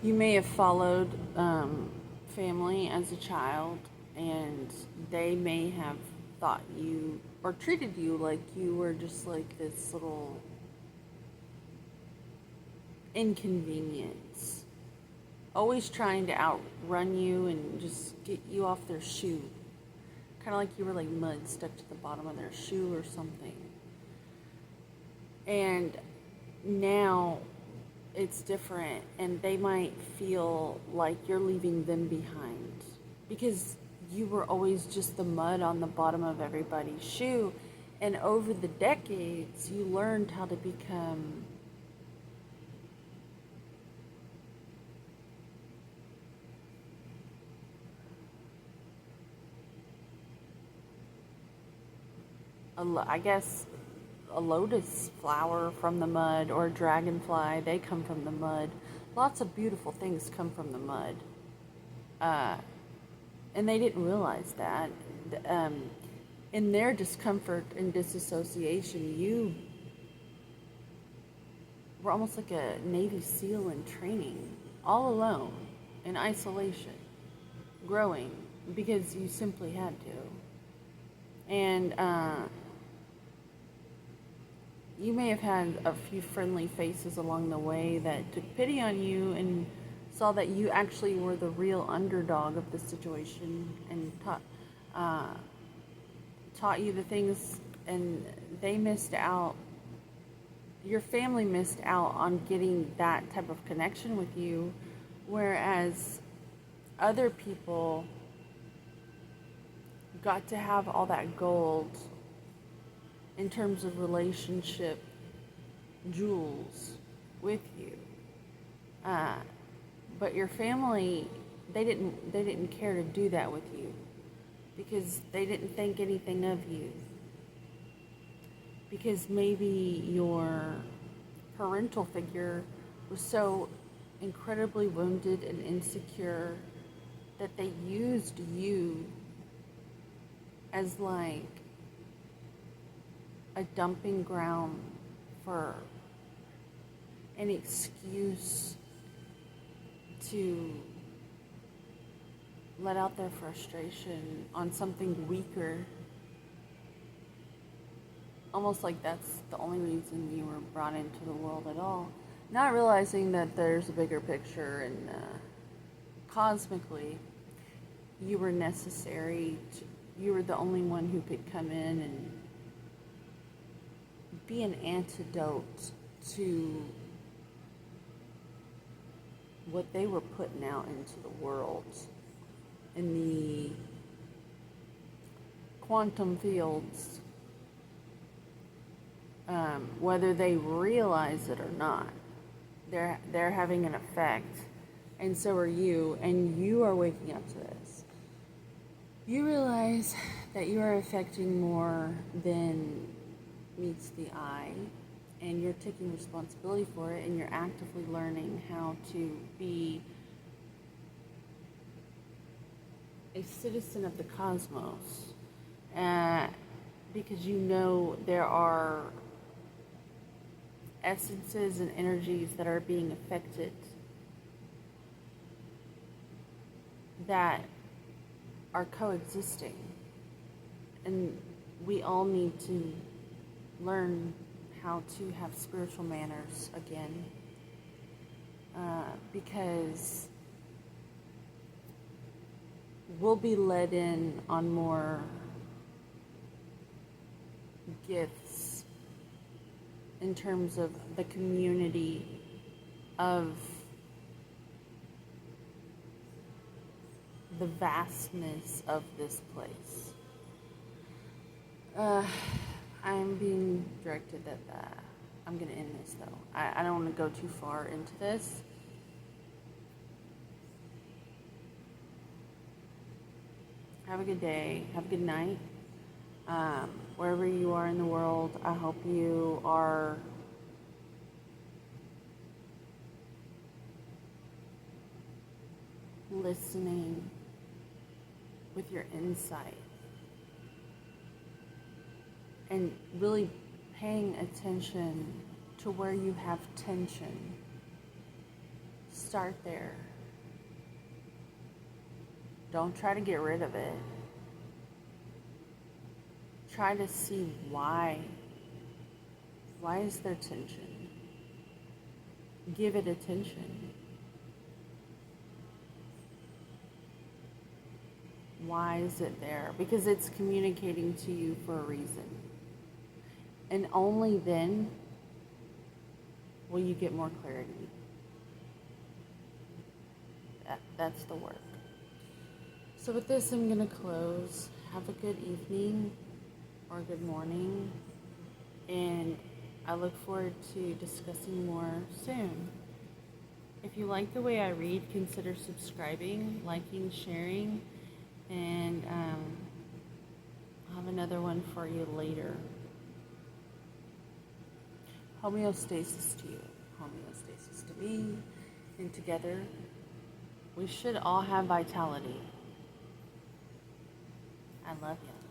You may have followed family as a child, and they may have thought you or treated you like you were just like this little inconvenience, always trying to outrun you and just get you off their shoe. Kind of like you were like mud stuck to the bottom of their shoe or something. And now it's different, and they might feel like you're leaving them behind because you were always just the mud on the bottom of everybody's shoe. And over the decades, you learned how to become I guess a lotus flower from the mud, or a dragonfly. They come from the mud. Lots of beautiful things come from the mud. Uh, and they didn't realize that. Um, in their discomfort and disassociation, you were almost like a Navy SEAL in training, all alone, in isolation, growing because you simply had to. And you may have had a few friendly faces along the way that took pity on you and saw that you actually were the real underdog of the situation, and uh, taught you the things, and they missed out. Your family missed out on getting that type of connection with you, whereas other people got to have all that gold in terms of relationship jewels with you. Uh, but your family, they didn't care to do that with you because they didn't think anything of you. Because maybe your parental figure was so incredibly wounded and insecure that they used you as like a dumping ground for an excuse to let out their frustration on something weaker. Almost like that's the only reason you were brought into the world at all. Not realizing that there's a bigger picture, and cosmically, you were necessary. You were the only one who could come in and be an antidote to what they were putting out into the world in the quantum fields, whether they realize it or not. They're having an effect, and so are you, and you are waking up to this. You realize that you are affecting more than meets the eye, and you're taking responsibility for it, and you're actively learning how to be a citizen of the cosmos, because you know there are essences and energies that are being affected that are coexisting, and we all need to learn how to have spiritual manners again, because we'll be led in on more gifts in terms of the community of the vastness of this place. I'm being directed that I'm going to end this though. I don't want to go too far into this. Have a good day. Have a good night. Wherever you are in the world, I hope you are listening with your insight and really paying attention to where you have tension Start there. Don't try to get rid of it. Try to see why. Why is there tension? Give it attention. Why is it there? Because it's communicating to you for a reason. And only then will you get more clarity. That's the work. So with this, I'm going to close. Have a good evening or good morning. And I look forward to discussing more soon. If you like the way I read, consider subscribing, liking, sharing, and I'll have another one for you later. Homeostasis to you, homeostasis to me, and together we should all have vitality. I love you.